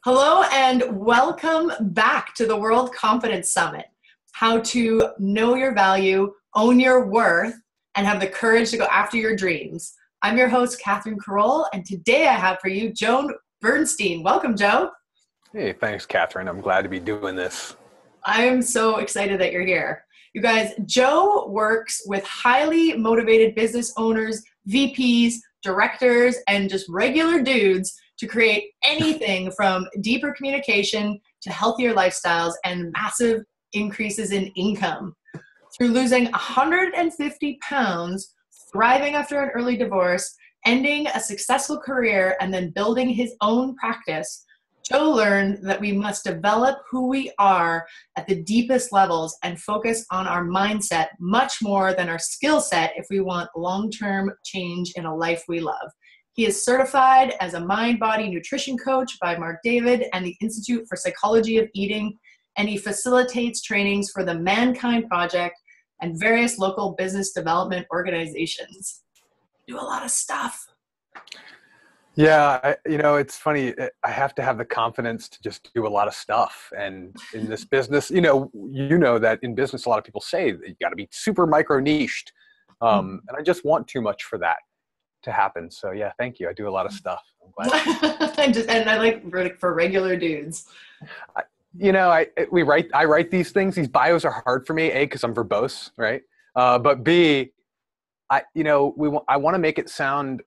Hello and welcome back to the World Confidence Summit. How to know your value, own your worth, and have the courage to go after your dreams. I'm your host, Catherine Carroll, and today I have for you Joe Bernstein. Welcome, Joe. Hey, thanks, Catherine. I'm glad to be doing this. I am so excited that you're here. You guys, Joe works with highly motivated business owners, VPs, directors, and just regular dudes to create anything from deeper communication to healthier lifestyles and massive increases in income. Through losing 150 pounds, thriving after an early divorce, ending a successful career, and then building his own practice, Joe learned that we must develop who we are at the deepest levels and focus on our mindset much more than our skill set if we want long-term change in a life we love. He is certified as a mind-body nutrition coach by Mark David and the Institute for Psychology of Eating, and he facilitates trainings for the Mankind Project and various local business development organizations. Do a lot of stuff. Yeah, it's funny. I have to have the confidence to just do a lot of stuff. And in this business, that in business, a lot of people say that you got to be super micro niched. And I just want too much for that to happen. So yeah, thank you. I do a lot of stuff. I'm glad. and I like for regular dudes. I write these things. These bios are hard for me. A, because I'm verbose, right? But B, I want to make it sound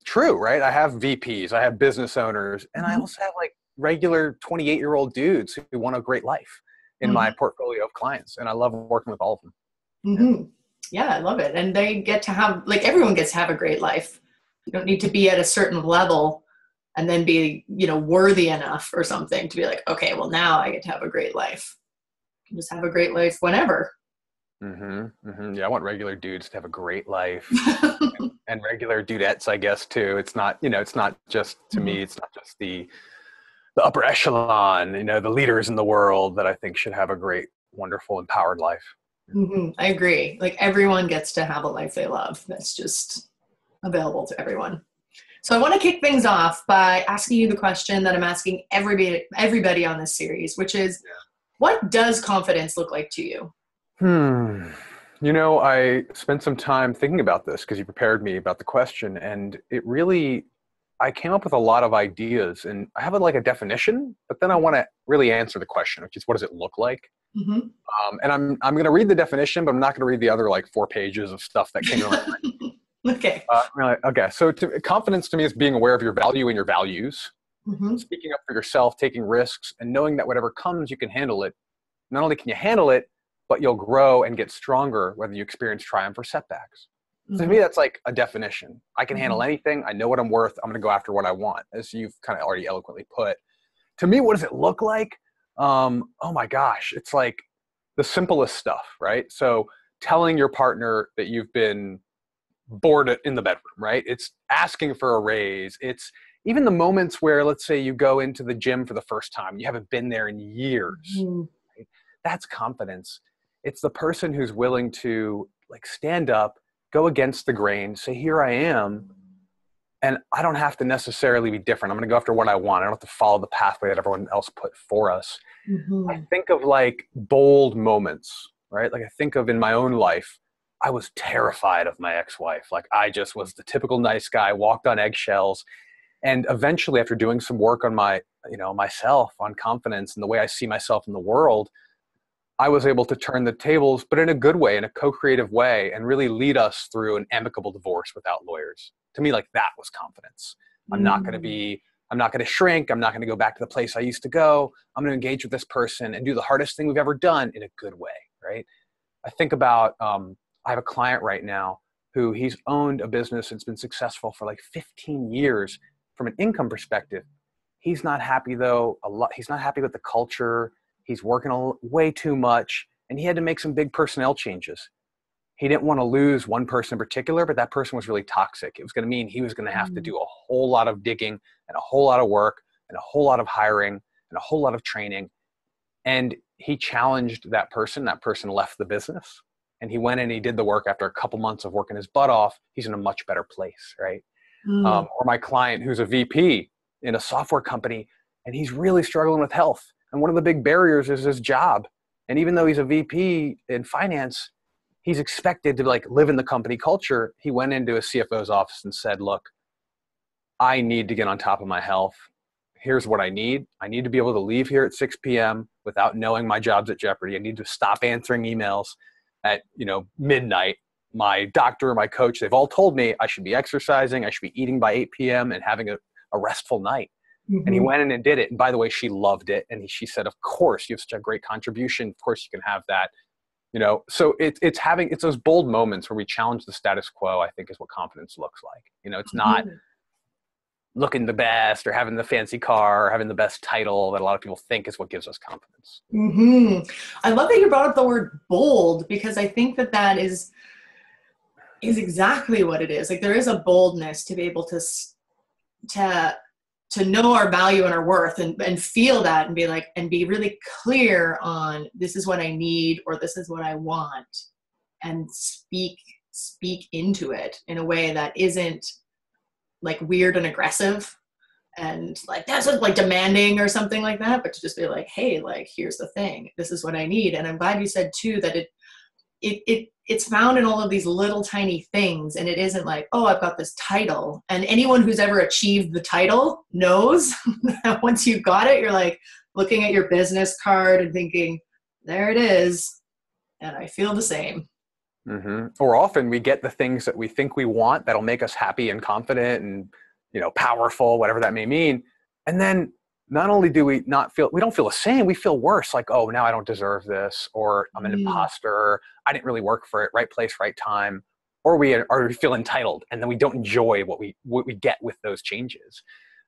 true, right? I have VPs, I have business owners, and I also have like regular 28-year-old dudes who want a great life in my portfolio of clients. And I love working with all of them. Yeah, I love it. And they get to have, everyone gets to have a great life. You don't need to be at a certain level and then be, worthy enough or something to be like, okay, well now I get to have a great life. You can just have a great life whenever. Yeah, I want regular dudes to have a great life and regular dudettes, I guess, too. It's not, it's not just, to me, it's not just the upper echelon, the leaders in the world that I think should have a great, wonderful, empowered life. I agree. Everyone gets to have a life they love. That's just available to everyone. So I want to kick things off by asking you the question that I'm asking everybody on this series, which is, what does confidence look like to you? I spent some time thinking about this because you prepared me about the question, and I came up with a lot of ideas, and I have a definition, but then I want to really answer the question, which is, what does it look like? And I'm going to read the definition, but I'm not going to read the other 4 pages of stuff that came around. Okay. Okay. So confidence to me is being aware of your value and your values, speaking up for yourself, taking risks, and knowing that whatever comes, you can handle it. Not only can you handle it, but you'll grow and get stronger whether you experience triumph or setbacks. So to me, that's like a definition. I can handle anything. I know what I'm worth. I'm going to go after what I want, as you've kind of already eloquently put. To me, what does it look like? Oh my gosh, it's like the simplest stuff, right? So telling your partner that you've been bored in the bedroom, right? It's asking for a raise. It's even the moments where, let's say you go into the gym for the first time, you haven't been there in years. Right? That's confidence. It's the person who's willing to stand up, go against the grain, say, here I am, and I don't have to necessarily be different. I'm going to go after what I want. I don't have to follow the pathway that everyone else put for us. I think of bold moments, right? I think of in my own life, I was terrified of my ex-wife. I just was the typical nice guy, walked on eggshells. And eventually, after doing some work on myself, on confidence and the way I see myself in the world, I was able to turn the tables, but in a good way, in a co-creative way, and really lead us through an amicable divorce without lawyers. To me, that was confidence. I'm not going to shrink. I'm not going to go back to the place I used to go. I'm going to engage with this person and do the hardest thing we've ever done in a good way, right? I think about, I have a client right now who he's owned a business and it's been successful for 15 years from an income perspective. He's not happy though. He's not happy with the culture. He's working way too much, and he had to make some big personnel changes. He didn't want to lose one person in particular, but that person was really toxic. It was going to mean he was going to have to do a whole lot of digging and a whole lot of work and a whole lot of hiring and a whole lot of training. And he challenged that person. That person left the business, and he went and he did the work. After a couple months of working his butt off, he's in a much better place, right? Or my client who's a VP in a software company, and he's really struggling with health. And one of the big barriers is his job. And even though he's a VP in finance, he's expected to like live in the company culture. He went into a CFO's office and said, look, I need to get on top of my health. Here's what I need. I need to be able to leave here at 6 p.m. without knowing my job's at jeopardy. I need to stop answering emails at, midnight. My doctor, my coach, they've all told me I should be exercising. I should be eating by 8 p.m. and having a restful night. And he went in and did it. And by the way, she loved it. And she said, of course, you have such a great contribution. Of course you can have that. So it's those bold moments where we challenge the status quo, I think, is what confidence looks like. It's not looking the best or having the fancy car or having the best title that a lot of people think is what gives us confidence. I love that you brought up the word bold, because I think that is exactly what it is. Like, there is a boldness to be able to know our value and our worth and feel that and be like, and be really clear on, this is what I need, or this is what I want, and speak into it in a way that isn't like weird and aggressive and like that's like demanding or something like that, but to just be like, hey, like, here's the thing, this is what I need. And I'm glad you said too that it's found in all of these little tiny things, and it isn't like, oh, I've got this title. And anyone who's ever achieved the title knows that once you've got it, you're like looking at your business card and thinking, there it is, and I feel the same. Or often we get the things that we think we want that'll make us happy and confident and powerful, whatever that may mean. And then not only do we we don't feel the same, we feel worse. Like, oh, now I don't deserve this, or I'm an imposter. I didn't really work for it. Right place, right time. Or we feel entitled, and then we don't enjoy what we get with those changes.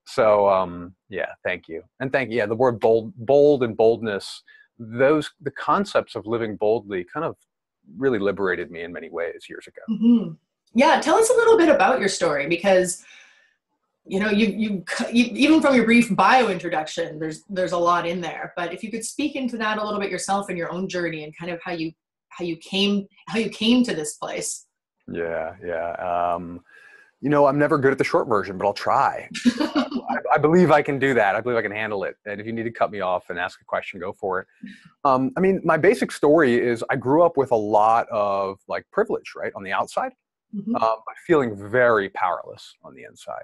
So thank you. And yeah, the word bold and boldness, the concepts of living boldly kind of really liberated me in many ways years ago. Yeah. Tell us a little bit about your story, because you even from your brief bio introduction, there's a lot in there, but if you could speak into that a little bit yourself and your own journey and kind of how you came to this place. Yeah. I'm never good at the short version, but I'll try. I believe I can do that. I believe I can handle it. And if you need to cut me off and ask a question, go for it. My basic story is I grew up with a lot of like privilege, right, on the outside, but feeling very powerless on the inside.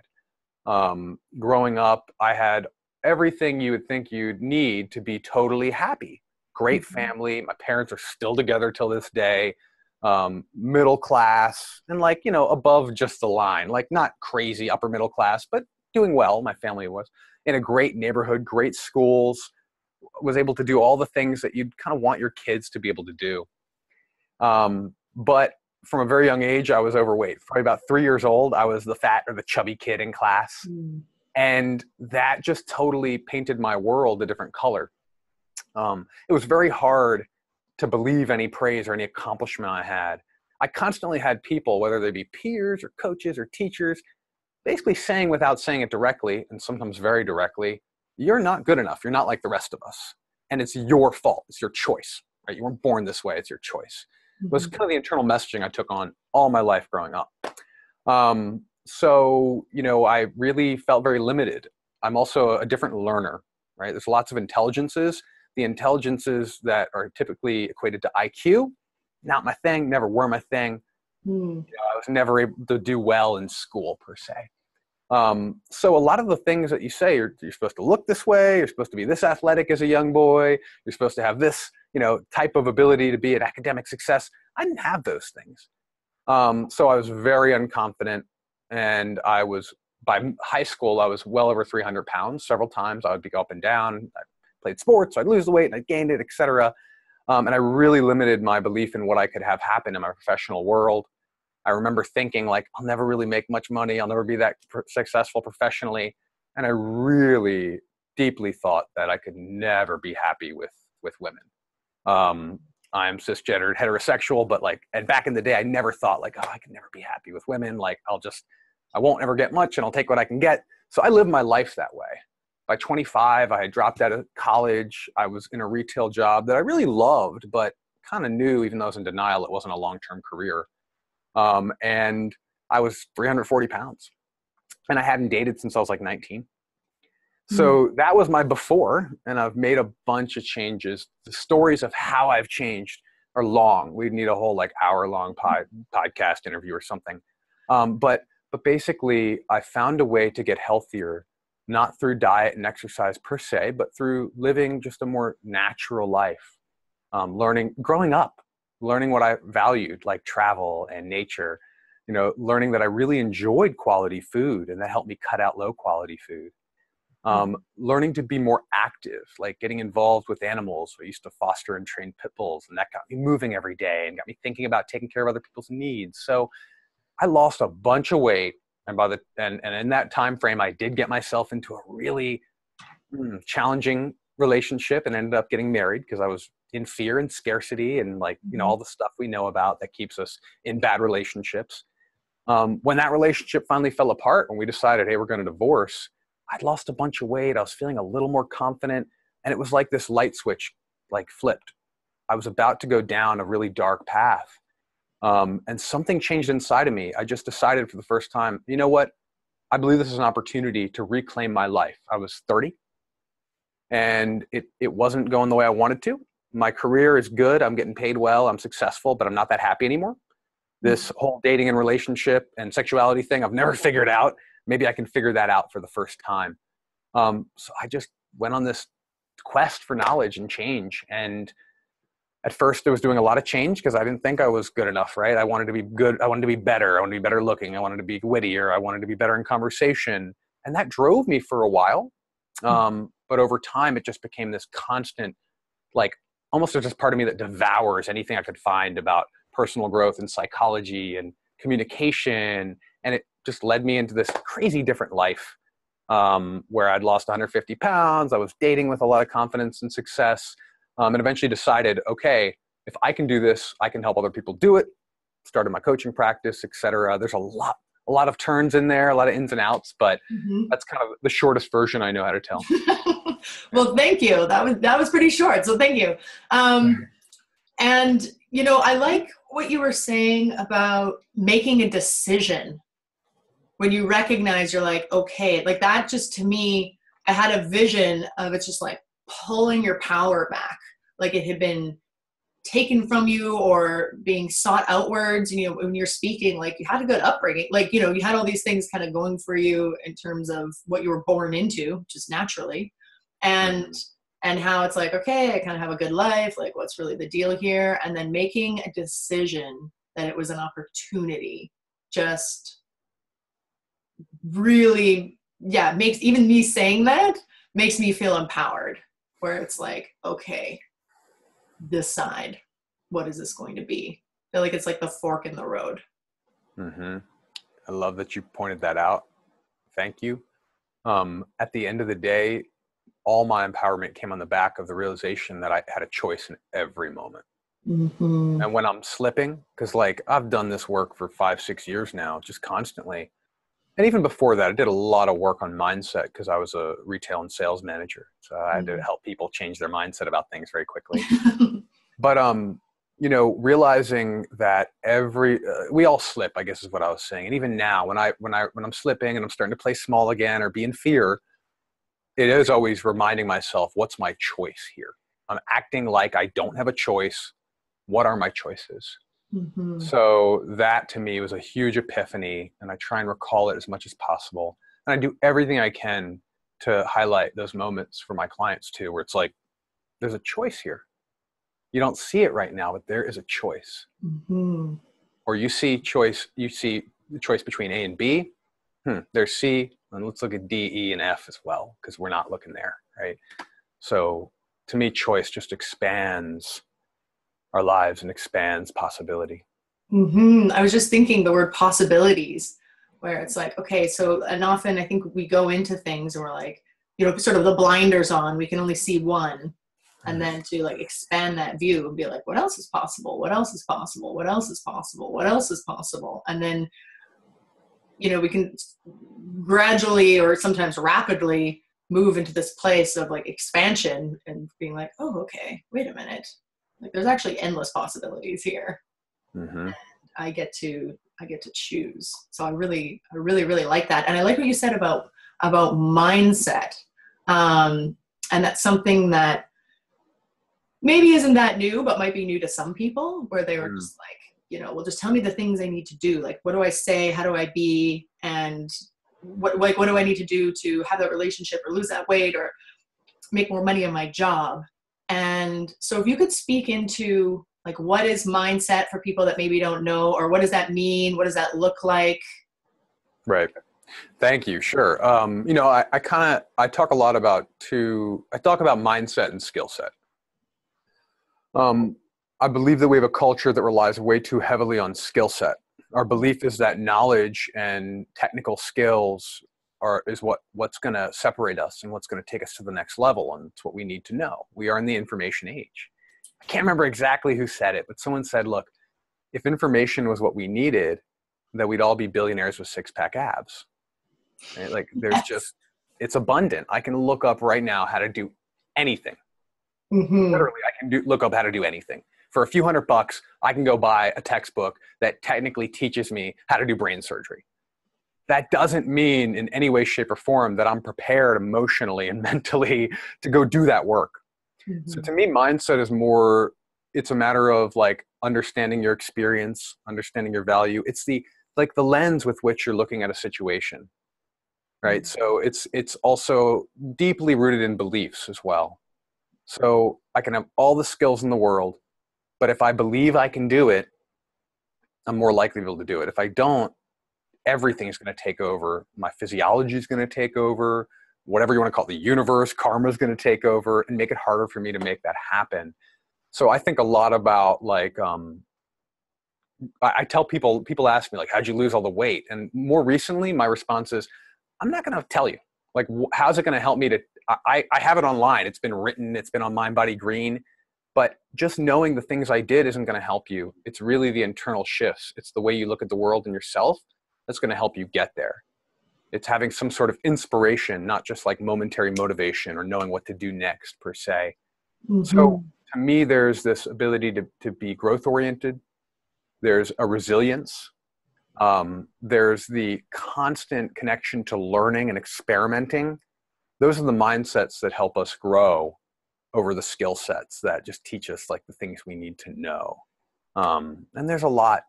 Growing up, I had everything you would think you'd need to be totally happy. Great family. My parents are still together till this day. Middle class and above just the line, like not crazy upper middle class, but doing well. My family was in a great neighborhood, great schools, was able to do all the things that you'd kind of want your kids to be able to do. But from a very young age, I was overweight. Probably about 3 years old, I was the fat or the chubby kid in class. And that just totally painted my world a different color. It was very hard to believe any praise or any accomplishment I had. I constantly had people, whether they be peers or coaches or teachers, basically saying without saying it directly, and sometimes very directly, you're not good enough. You're not like the rest of us. And it's your fault. It's your choice, right? You weren't born this way. It's your choice. It was kind of the internal messaging I took on all my life growing up. So I really felt very limited. I'm also a different learner, right? There's lots of intelligences. The intelligences that are typically equated to IQ, not my thing, never were my thing. I was never able to do well in school per se. So a lot of the things that you say, you're supposed to look this way, you're supposed to be this athletic as a young boy, you're supposed to have this, type of ability to be an academic success. I didn't have those things. So I was very unconfident, and by high school, I was well over 300 pounds. Several times I would be up and down. I played sports, so I'd lose the weight and I gained it, etc. And I really limited my belief in what I could have happen in my professional world. I remember thinking like, I'll never really make much money. I'll never be that successful professionally. And I really deeply thought that I could never be happy with women. I'm cisgendered, heterosexual, but and back in the day, I never thought like, oh, I could never be happy with women. Like I won't ever get much and I'll take what I can get. So I lived my life that way. By 25, I had dropped out of college. I was in a retail job that I really loved, but kind of knew, even though I was in denial, it wasn't a long-term career. And I was 340 pounds. And I hadn't dated since I was 19. So that was my before, and I've made a bunch of changes. The stories of how I've changed are long. We'd need a whole like hour-long podcast interview or something. But basically, I found a way to get healthier, not through diet and exercise per se, but through living just a more natural life. Growing up, learning what I valued, like travel and nature. Learning that I really enjoyed quality food, and that helped me cut out low-quality food. Learning to be more active, like getting involved with animals. I used to foster and train pit bulls, and that got me moving every day and got me thinking about taking care of other people's needs. So I lost a bunch of weight, and and in that time frame, I did get myself into a really challenging relationship and ended up getting married because I was in fear and scarcity and all the stuff we know about that keeps us in bad relationships. When that relationship finally fell apart, when we decided, hey, we're going to divorce, I'd lost a bunch of weight. I was feeling a little more confident. And it was like this light switch, flipped. I was about to go down a really dark path. And something changed inside of me. I just decided for the first time, you know what? I believe this is an opportunity to reclaim my life. I was 30 and it wasn't going the way I wanted to. My career is good. I'm getting paid well. I'm successful, but I'm not that happy anymore. This whole dating and relationship and sexuality thing, I've never figured out. Maybe I can figure that out for the first time. So I just went on this quest for knowledge and change. And at first I was doing a lot of change because I didn't think I was good enough, right? I wanted to be good. I wanted to be better. I wanted to be better looking. I wanted to be wittier. I wanted to be better in conversation. And that drove me for a while. But over time, it just became this constant, almost just part of me that devours anything I could find about personal growth and psychology and communication. And it just led me into this crazy different life where I'd lost 150 pounds. I was dating with a lot of confidence and success, and eventually decided, okay, if I can do this, I can help other people do it. Started my coaching practice, etc. There's a lot of turns in there, a lot of ins and outs, but that's kind of the shortest version I know how to tell. Well, thank you. That was pretty short. So thank you. And, I like what you were saying about making a decision when you recognize you're like, okay, that just to me, I had a vision of it's just pulling your power back. Like it had been taken from you or being sought outwards. When you're speaking, you had a good upbringing, you had all these things kind of going for you in terms of what you were born into, just naturally. And how it's okay, I kind of have a good life. What's really the deal here? And then making a decision that it was an opportunity just really, makes even me saying that makes me feel empowered, where it's okay, decide, what is this going to be? I feel like it's the fork in the road. I love that you pointed that out. Thank you. At the end of the day, all my empowerment came on the back of the realization that I had a choice in every moment. And when I'm slipping, because I've done this work for 5-6 years now, just constantly. And even before that, I did a lot of work on mindset because I was a retail and sales manager. So I had to help people change their mindset about things very quickly. But, realizing that we all slip, I guess is what I was saying. And even now when I'm slipping and I'm starting to play small again or be in fear, it is always reminding myself, what's my choice here? I'm acting like I don't have a choice. What are my choices? So that to me was a huge epiphany, and I try and recall it as much as possible. And I do everything I can to highlight those moments for my clients too, where it's there's a choice here. You don't see it right now, but there is a choice. Or you see the choice between A and B. There's C, and let's look at D, E, and F as well, because we're not looking there, right? So to me, choice just expands our lives and expands possibility. I was just thinking the word possibilities, where it's okay, so, and often I think we go into things and we're sort of the blinders on, we can only see one. And then to expand that view and be what else is possible? What else is possible? What else is possible? What else is possible? And then, we can gradually or sometimes rapidly move into this place of expansion and being oh, okay, wait a minute. There's actually endless possibilities here. And I get to choose. So I really, really like that. And I like what you said about mindset. And that's something that maybe isn't that new, but might be new to some people, where they were just like, well, just tell me the things I need to do. Like, what do I say? How do I be? And what do I need to do to have that relationship or lose that weight or make more money in my job? And so if you could speak into like, what is mindset for people that maybe don't know, or what does that mean? What does that look like? Right. Thank you. Sure. I talk a lot about mindset and skill set. I believe that we have a culture that relies way too heavily on skill set. Our belief is that knowledge and technical skills is what's going to separate us and what's going to take us to the next level. And it's what we need to know. We are in the information age. I can't remember exactly who said it, but someone said, look, if information was what we needed, then we'd all be billionaires with six-pack abs. Right? Like it's abundant. I can look up right now how to do anything. Literally, I can look up how to do anything. For a few $100, I can go buy a textbook that technically teaches me how to do brain surgery. That doesn't mean in any way, shape, or form that I'm prepared emotionally and mentally to go do that work. So to me, mindset is more, it's a matter of like understanding your experience, understanding your value. It's the lens with which you're looking at a situation, right? So it's also deeply rooted in beliefs as well. So I can have all the skills in the world, but if I believe I can do it, I'm more likely to be able to do it. If I don't, everything is going to take over. My physiology is going to take over. Whatever you want to call it, the universe, karma is going to take over and make it harder for me to make that happen. So I think a lot about like, I tell people ask me like, how'd you lose all the weight? And more recently, my response is, I'm not going to tell you. Like, how's it going to help me to, I have it online. It's been written. It's been on Mind, Body, Green. But just knowing the things I did isn't going to help you. It's really the internal shifts. It's the way you look at the world and yourself that's going to help you get there. It's having some sort of inspiration, not just like momentary motivation or knowing what to do next per se. So to me, there's this ability to be growth oriented. There's a resilience. There's the constant connection to learning and experimenting. Those are the mindsets that help us grow over the skill sets that just teach us like the things we need to know. And there's a lot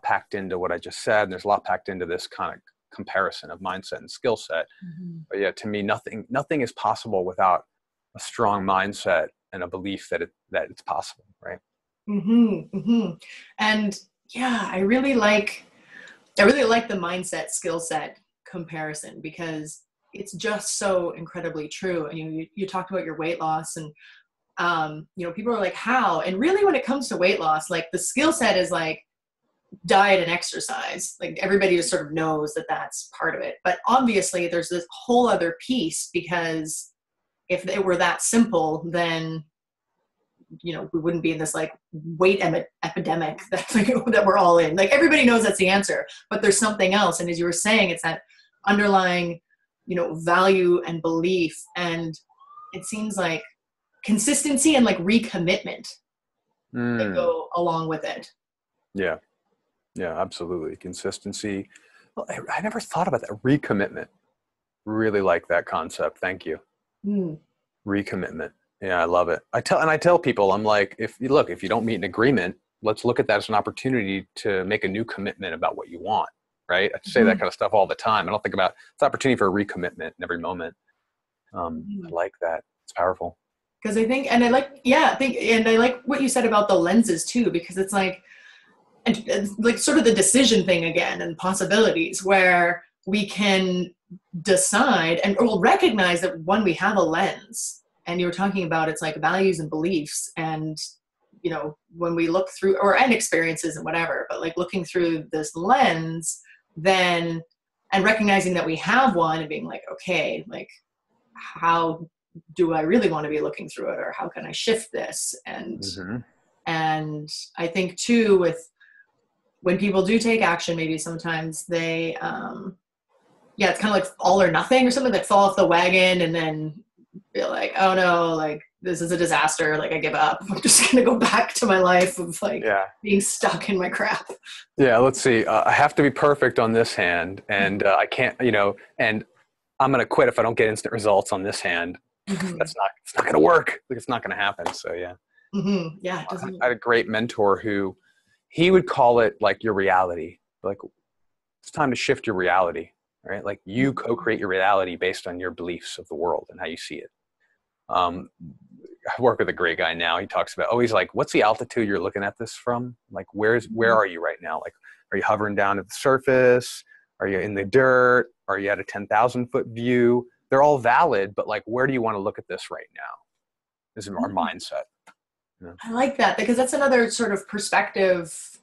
packed into what I just said. And there's a lot packed into this kind of comparison of mindset and skill set. But yeah, to me, nothing is possible without a strong mindset and a belief that it's possible. Right. And yeah, I really like the mindset skill set comparison, because it's just so incredibly true. And you talked about your weight loss, and people are like, how? And really, when it comes to weight loss, like the skill set is like diet and exercise. Like everybody just sort of knows that that's part of it. But obviously there's this whole other piece, because if it were that simple, then we wouldn't be in this like weight epidemic that we're all in. Like everybody knows that's the answer, but there's something else. And as you were saying, it's that underlying, value and belief. And it seems like consistency and like recommitment that go along with it. Yeah. Yeah, absolutely. Consistency. Well, I never thought about that. Recommitment. Really like that concept. Thank you. Recommitment. Yeah, I love it. I tell people, I'm like, if you don't meet an agreement, let's look at that as an opportunity to make a new commitment about what you want. Right? I say that kind of stuff all the time. I don't think about it's an opportunity for a recommitment in every moment. I like that. It's powerful. Because I think, and I like what you said about the lenses too, because it's like, and like sort of the decision thing again, and possibilities where we can decide and we'll recognize that when we have a lens, and you were talking about, it's like values and beliefs, and when we look through and experiences and whatever, but like looking through this lens, then, and recognizing that we have one and being like, okay, like how do I really want to be looking through it, or how can I shift this? And I think too, when people do take action, maybe sometimes they, it's kind of like all or nothing or something, like fall off the wagon and then be like, oh no, like this is a disaster. Like I give up. I'm just going to go back to my life of like being stuck in my crap. Yeah. Let's see. I have to be perfect on this hand, and I can't, and I'm going to quit if I don't get instant results on this hand. Mm-hmm. it's not going to work. Like, it's not going to happen. So yeah. Mm-hmm. Yeah, it doesn't. I had a great mentor who, he would call it like your reality. Like, it's time to shift your reality, right? Like, you co-create your reality based on your beliefs of the world and how you see it. I work with a great guy now. He talks about, he's like, what's the altitude you're looking at this from? Like, where are you right now? Like, are you hovering down at the surface? Are you in the dirt? Are you at a 10,000 foot view? They're all valid, but like, where do you want to look at this right now? This is our mindset. Yeah. I like that, because that's another sort of perspective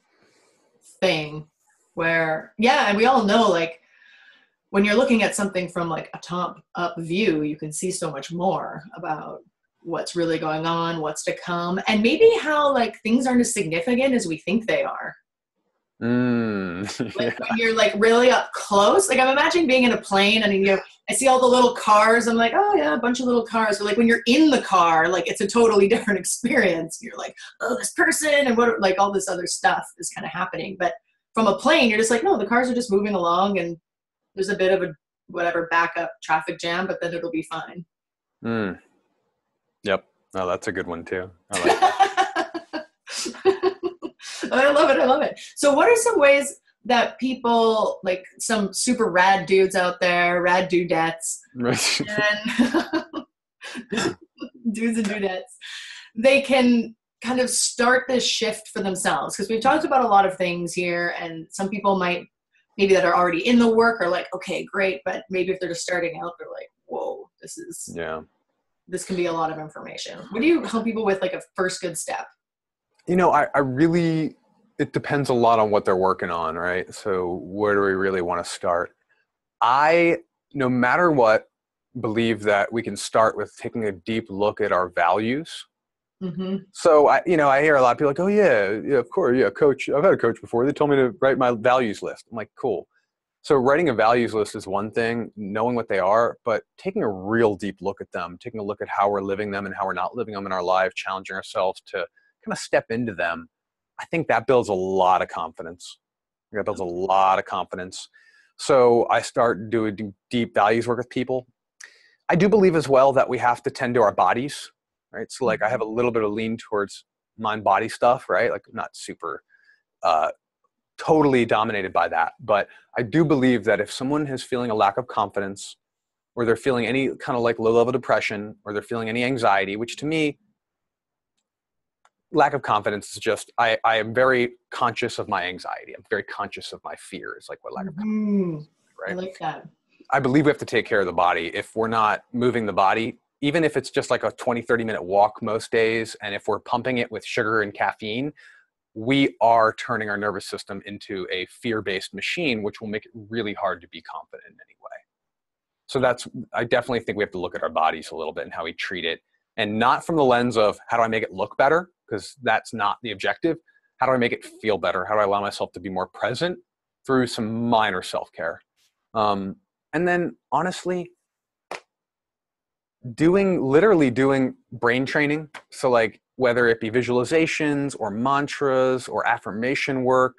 thing where, yeah, and we all know, like, when you're looking at something from like a top up view, you can see so much more about what's really going on, what's to come, and maybe how like things aren't as significant as we think they are. Like, Yeah. when you're like really up close, like I'm imagining being in a plane and I see all the little cars. I'm like, oh yeah, a bunch of little cars. But like when you're in the car, like it's a totally different experience. You're like, oh, this person and what, like all this other stuff is kind of happening. But from a plane, you're just like, no, the cars are just moving along and there's a bit of a whatever backup traffic jam, but then it'll be fine. Yep. Oh, that's a good one too. I like that. I love it. I love it. So what are some ways that people, like some super rad dudes out there, rad dudettes, and dudes and dudettes, they can kind of start this shift for themselves? Because we've talked about a lot of things here, and some people might, maybe that are already in the work, are like, okay, great. But maybe if they're just starting out, they're like, whoa, this can be a lot of information. What do you help people with, like a first good step? I really, it depends a lot on what they're working on, right? So where do we really want to start? No matter what, believe that we can start with taking a deep look at our values. Mm-hmm. So I hear a lot of people like, oh yeah, of course, yeah, coach. I've had a coach before. They told me to write my values list. I'm like, cool. So writing a values list is one thing, knowing what they are, but taking a real deep look at them, taking a look at how we're living them and how we're not living them in our life, challenging ourselves to kind of step into them. I think that builds a lot of confidence. That builds a lot of confidence. So I start doing deep values work with people. I do believe as well that we have to tend to our bodies, right? So like I have a little bit of lean towards mind body stuff, right? Like not super totally dominated by that. But I do believe that if someone is feeling a lack of confidence, or they're feeling any kind of like low level depression, or they're feeling any anxiety, which to me, lack of confidence is just, I am very conscious of my anxiety. I'm very conscious of my fears, like what lack of confidence is, right? I like that. I believe we have to take care of the body. If we're not moving the body, even if it's just like a 20, 30-minute walk most days, and if we're pumping it with sugar and caffeine, we are turning our nervous system into a fear-based machine, which will make it really hard to be confident in any way. So I definitely think we have to look at our bodies a little bit and how we treat it, and not from the lens of how do I make it look better, because that's not the objective. How do I make it feel better? How do I allow myself to be more present through some minor self-care? And then honestly, literally doing brain training. So like whether it be visualizations or mantras or affirmation work,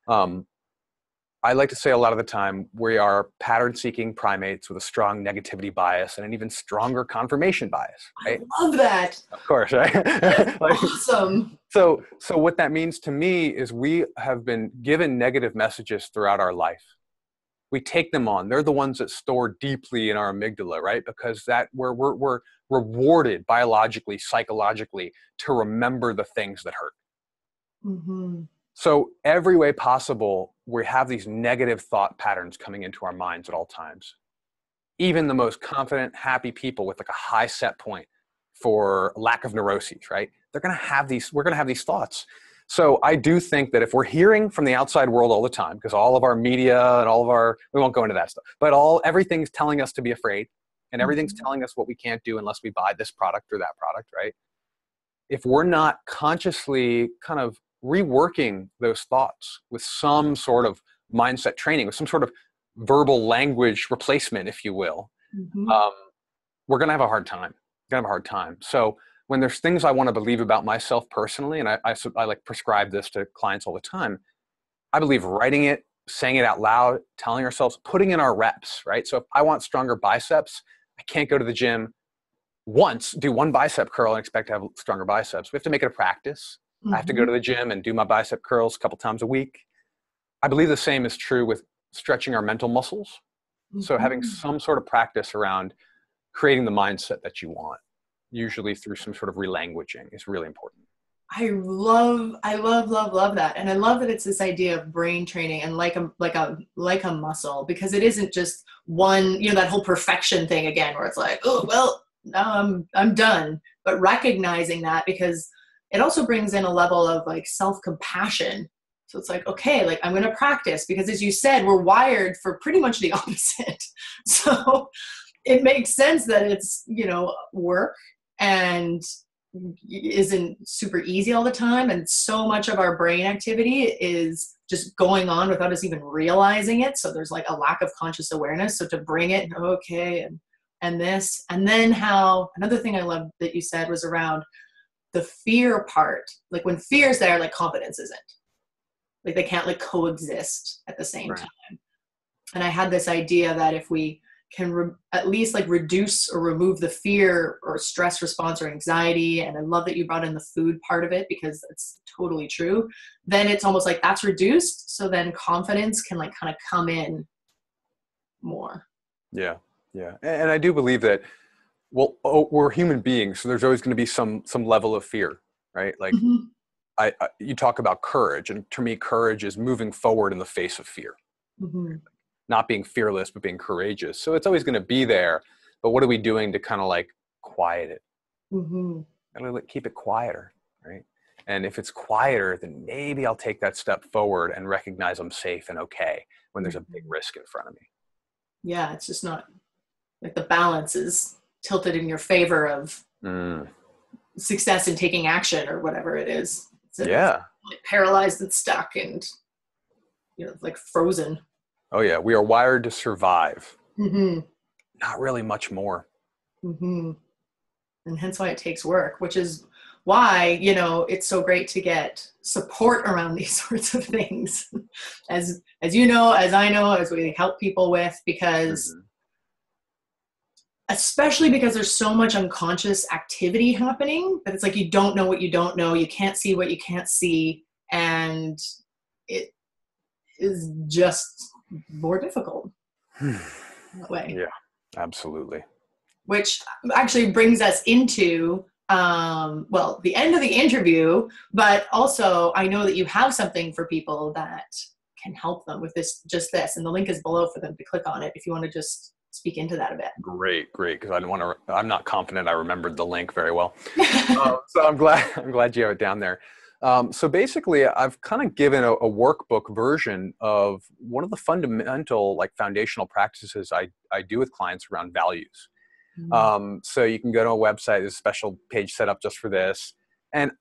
I like to say a lot of the time we are pattern-seeking primates with a strong negativity bias and an even stronger confirmation bias. Right? I love that. Of course, right? Like, awesome. So what that means to me is we have been given negative messages throughout our life. We take them on. They're the ones that store deeply in our amygdala, right? Because we're rewarded biologically, psychologically to remember the things that hurt. Mm-hmm. So every way possible, we have these negative thought patterns coming into our minds at all times. Even the most confident, happy people with like a high set point for lack of neuroses, right? We're going to have these thoughts. So I do think that if we're hearing from the outside world all the time, because all of our media and we won't go into that stuff, but everything's telling us to be afraid, and everything's telling us what we can't do unless we buy this product or that product, right? If we're not consciously kind of reworking those thoughts with some sort of mindset training, with some sort of verbal language replacement, if you will, we're going to have a hard time. So when there's things I want to believe about myself personally, and I like prescribe this to clients all the time, I believe writing it, saying it out loud, telling ourselves, putting in our reps, right? So if I want stronger biceps, I can't go to the gym, once do one bicep curl and expect to have stronger biceps. We have to make it a practice. I have to go to the gym and do my bicep curls a couple times a week. I believe the same is true with stretching our mental muscles. So having some sort of practice around creating the mindset that you want, usually through some sort of relanguaging, is really important. I love that. And I love that it's this idea of brain training and like a muscle, because it isn't just one, that whole perfection thing again, where it's like, oh, well, now I'm done. But recognizing that, because it also brings in a level of like self-compassion. So it's like, okay, like I'm going to practice, because as you said, we're wired for pretty much the opposite. So it makes sense that it's, work and isn't super easy all the time. And so much of our brain activity is just going on without us even realizing it. So there's like a lack of conscious awareness. So to bring it, okay, and this, and then how, another thing I love that you said was around the fear part. Like when fear is there, like confidence isn't. Like they can't like coexist at the same time. And I had this idea that if we can at least like reduce or remove the fear or stress response or anxiety, and I love that you brought in the food part of it, because it's totally true, then it's almost like that's reduced. So then confidence can like kind of come in more. Yeah. Yeah. And I do believe that, well, we're human beings, so there's always going to be some level of fear, right? Like you talk about courage, and to me, courage is moving forward in the face of fear. Not being fearless, but being courageous. So it's always going to be there, but what are we doing to kind of like quiet it? And like keep it quieter, right? And if it's quieter, then maybe I'll take that step forward and recognize I'm safe and okay when there's a big risk in front of me. Yeah, it's just not like the balance is tilted in your favor of success in taking action or whatever it is. So it's like paralyzed and stuck and like frozen. Oh yeah, we are wired to survive. Not really much more. And hence why it takes work, which is why it's so great to get support around these sorts of things, as you know, as I know, as we help people with, because especially because there's so much unconscious activity happening that it's like you don't know what you don't know, you can't see what you can't see, and it is just more difficult that way. Yeah, absolutely. Which actually brings us into the end of the interview, but also I know that you have something for people that can help them with this, and the link is below for them to click on it if you want to just speak into that a bit. Great, because I'm not confident I remembered the link very well. So I'm glad you have it down there. So basically, I've kind of given a workbook version of one of the fundamental, like foundational practices I do with clients around values. So you can go to a website, there's a special page set up just for this. And,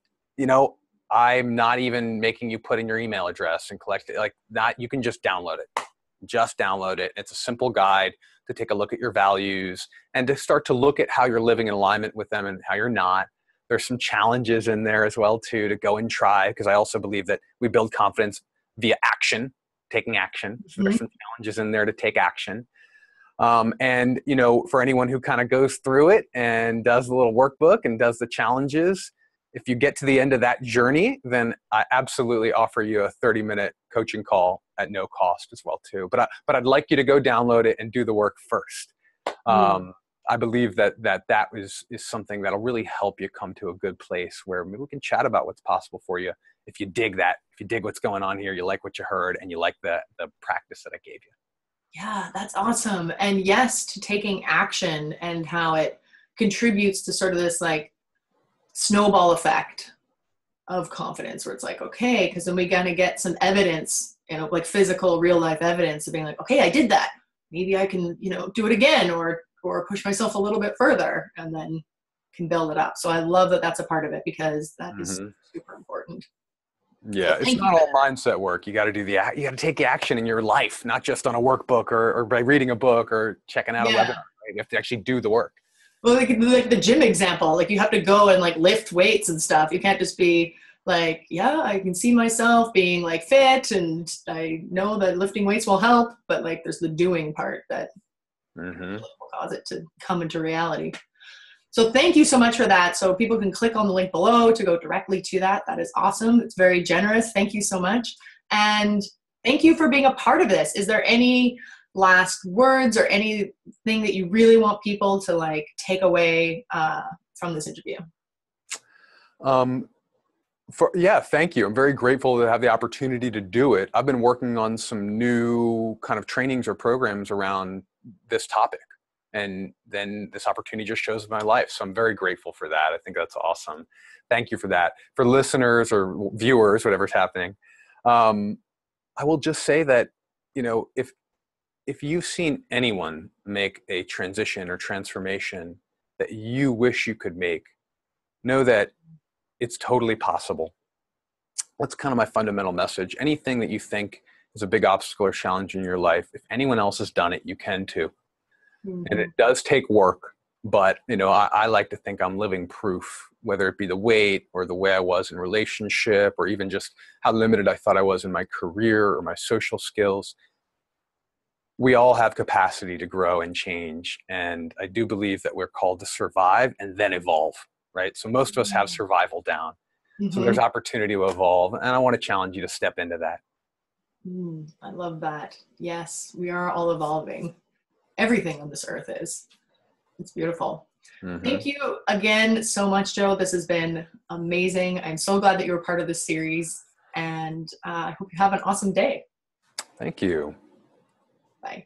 I'm not even making you put in your email address and collect it like that. You can just download it. It's a simple guide to take a look at your values and to start to look at how you're living in alignment with them and how you're not. There's some challenges in there as well, too, to go and try, because I also believe that we build confidence via action, taking action. So there's some challenges in there to take action. And, for anyone who kind of goes through it and does the little workbook and does the challenges, if you get to the end of that journey, then I absolutely offer you a 30-minute coaching call at no cost as well, too. But I'd like you to go download it and do the work first. I believe that is something that'll really help you come to a good place where maybe we can chat about what's possible for you. If you dig what's going on here, you like what you heard, and you like the practice that I gave you. Yeah, that's awesome. And yes, to taking action and how it contributes to sort of this like snowball effect of confidence, where it's like, okay, because then we got to get some evidence, like physical real life evidence of being like, okay, I did that. Maybe I can, do it again or push myself a little bit further, and then can build it up. So I love that that's a part of it, because that is super important. Yeah, it's not all mindset work. You got to you got to take action in your life, not just on a workbook or by reading a book or checking out a webinar. Right? You have to actually do the work. Well, like the gym example, like you have to go and like lift weights and stuff. You can't just be like, yeah, I can see myself being like fit and I know that lifting weights will help, but like there's the doing part that will cause it to come into reality. So thank you so much for that. So people can click on the link below to go directly to that. That is awesome. It's very generous. Thank you so much. And thank you for being a part of this. Is there any last words or anything that you really want people to like take away from this interview? Thank you. I'm very grateful to have the opportunity to do it. I've been working on some new kind of trainings or programs around this topic, and then this opportunity just shows my life. So I'm very grateful for that. I think that's awesome. Thank you for that. For listeners or viewers, whatever's happening, I will just say that, you know, if you've seen anyone make a transition or transformation that you wish you could make, know that it's totally possible. That's kind of my fundamental message. Anything that you think is a big obstacle or challenge in your life, if anyone else has done it, you can too. Mm-hmm. And it does take work, but you know, I like to think I'm living proof, whether it be the weight or the way I was in relationship, or even just how limited I thought I was in my career or my social skills. We all have capacity to grow and change. And I do believe that we're called to survive and then evolve, right? So most of us have survival down. Mm-hmm. So there's opportunity to evolve. And I want to challenge you to step into that. I love that. Yes, we are all evolving. Everything on this earth is. It's beautiful. Mm-hmm. Thank you again so much, Joe. This has been amazing. I'm so glad that you were part of this series. And I hope you have an awesome day. Thank you. Bye.